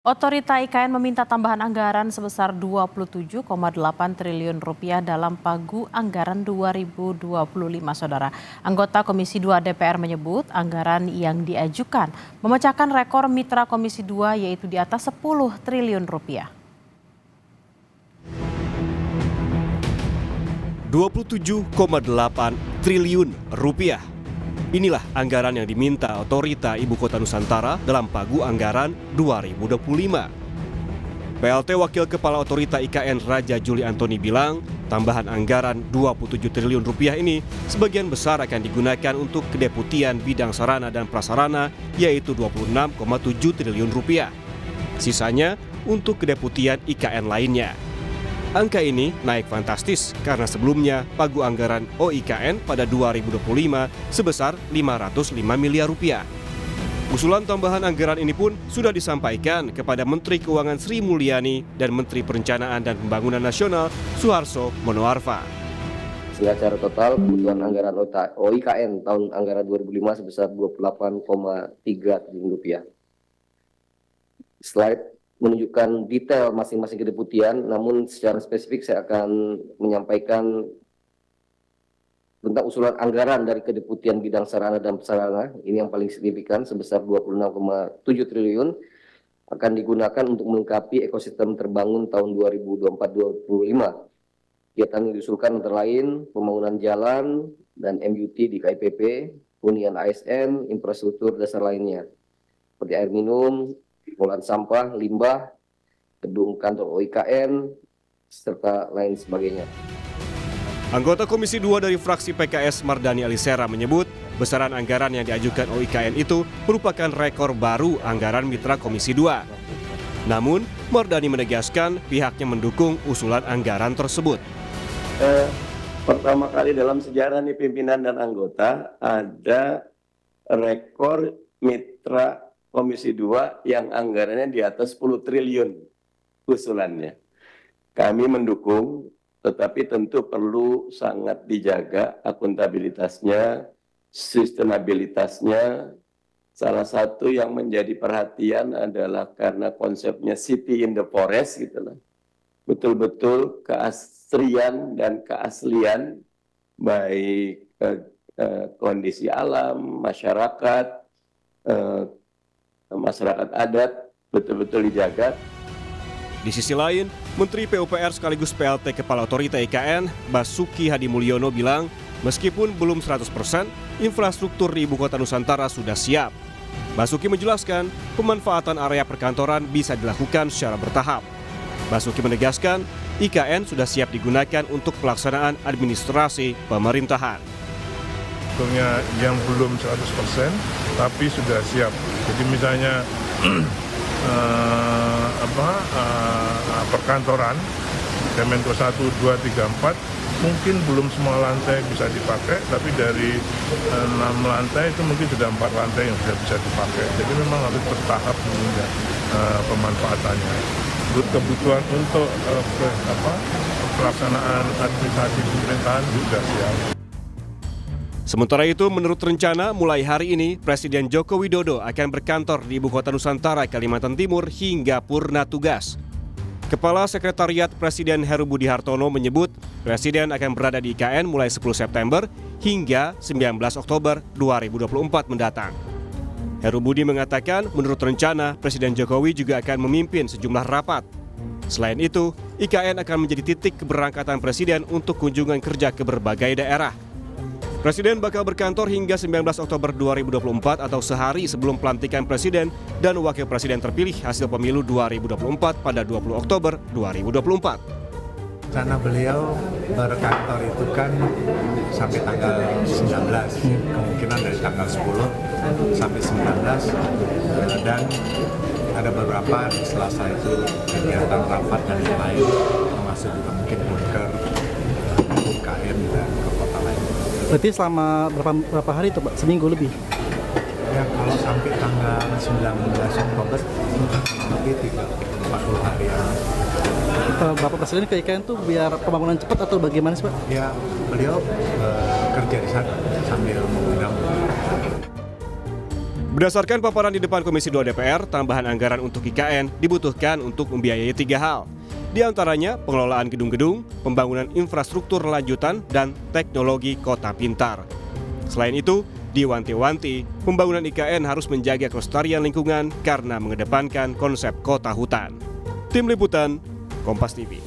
Otorita IKN meminta tambahan anggaran sebesar Rp27,8 triliun dalam Pagu Anggaran 2025, Saudara. Anggota Komisi 2 DPR menyebut anggaran yang diajukan memecahkan rekor mitra Komisi 2 yaitu di atas Rp10 triliun. Rp27,8 triliun. Inilah anggaran yang diminta Otorita Ibu Kota Nusantara dalam Pagu Anggaran 2025. PLT Wakil Kepala Otorita IKN Raja Juli Antoni bilang, tambahan anggaran Rp27 triliun ini sebagian besar akan digunakan untuk kedeputian bidang sarana dan prasarana, yaitu Rp26,7 triliun. Sisanya untuk kedeputian IKN lainnya. Angka ini naik fantastis karena sebelumnya pagu anggaran OIKN pada 2025 sebesar Rp505 miliar. Usulan tambahan anggaran ini pun sudah disampaikan kepada Menteri Keuangan Sri Mulyani dan Menteri Perencanaan dan Pembangunan Nasional Suharso Monoarfa. Sehingga secara total kebutuhan anggaran OIKN tahun anggaran 2005 sebesar Rp28,3 triliun. Slide menunjukkan detail masing-masing kedeputian, namun secara spesifik saya akan menyampaikan tentang usulan anggaran dari kedeputian bidang sarana dan prasarana. Ini yang paling signifikan sebesar Rp26,7 triliun akan digunakan untuk melengkapi ekosistem terbangun tahun 2024-2025. Kegiatan yang diusulkan antara lain pembangunan jalan dan MUT di KIPP, hunian ASN, infrastruktur dasar lainnya seperti air minum, pengolahan sampah, limbah, gedung kantor OIKN, serta lain sebagainya. Anggota Komisi 2 dari fraksi PKS Mardani Alisera menyebut besaran anggaran yang diajukan OIKN itu merupakan rekor baru anggaran mitra Komisi 2. Namun, Mardani menegaskan pihaknya mendukung usulan anggaran tersebut. Pertama kali dalam sejarah nih pimpinan dan anggota ada rekor mitra Komisi 2 yang anggarannya di atas 10 triliun usulannya. Kami mendukung, tetapi tentu perlu sangat dijaga akuntabilitasnya, sustainabilitasnya. Salah satu yang menjadi perhatian adalah karena konsepnya city in the forest gitu lah. Betul-betul keasrian dan keaslian baik kondisi alam, masyarakat, masyarakat adat betul-betul dijaga. Di sisi lain, Menteri PUPR sekaligus PLT Kepala Otorita IKN, Basuki Hadimulyono bilang, meskipun belum 100%, infrastruktur di Ibu Kota Nusantara sudah siap. Basuki menjelaskan, pemanfaatan area perkantoran bisa dilakukan secara bertahap. Basuki menegaskan, IKN sudah siap digunakan untuk pelaksanaan administrasi pemerintahan. Sebetulnya yang belum 100% tapi sudah siap. Jadi misalnya perkantoran Kemenko 1, 2, 3, 4 mungkin belum semua lantai bisa dipakai, tapi dari 6 lantai itu mungkin sudah 4 lantai yang sudah bisa dipakai. Jadi memang harus bertahap menunjang pemanfaatannya. Kebutuhan untuk pelaksanaan administrasi pemerintahan juga siap. Sementara itu, menurut rencana, mulai hari ini Presiden Joko Widodo akan berkantor di Ibu Kota Nusantara, Kalimantan Timur hingga purna tugas. Kepala Sekretariat Presiden Heru Budi Hartono menyebut Presiden akan berada di IKN mulai 10 September hingga 19 Oktober 2024 mendatang. Heru Budi mengatakan menurut rencana Presiden Jokowi juga akan memimpin sejumlah rapat. Selain itu, IKN akan menjadi titik keberangkatan Presiden untuk kunjungan kerja ke berbagai daerah. Presiden bakal berkantor hingga 19 Oktober 2024 atau sehari sebelum pelantikan Presiden dan Wakil Presiden terpilih hasil pemilu 2024 pada 20 Oktober 2024. Karena beliau berkantor itu kan sampai tanggal 19, kemungkinan dari tanggal 10 sampai 19, dan ada beberapa di Selasa itu kegiatan rapat dan lain, termasuk juga mungkin bunker, UKM dan ke kota lain. Berarti selama berapa hari itu Pak? Seminggu lebih? Ya kalau sampai tanggal 19 Oktober lebih 40 hari ya. Bapak Presiden ke IKN tuh biar pembangunan cepat atau bagaimana sih Pak? Ya beliau kerja di sana sambil mengundang. Berdasarkan paparan di depan Komisi 2 DPR, tambahan anggaran untuk IKN dibutuhkan untuk membiayai 3 hal. Di antaranya pengelolaan gedung-gedung, pembangunan infrastruktur lanjutan, dan teknologi kota pintar. Selain itu, diwanti-wanti, pembangunan IKN harus menjaga kelestarian lingkungan karena mengedepankan konsep kota hutan. Tim Liputan, Kompas TV.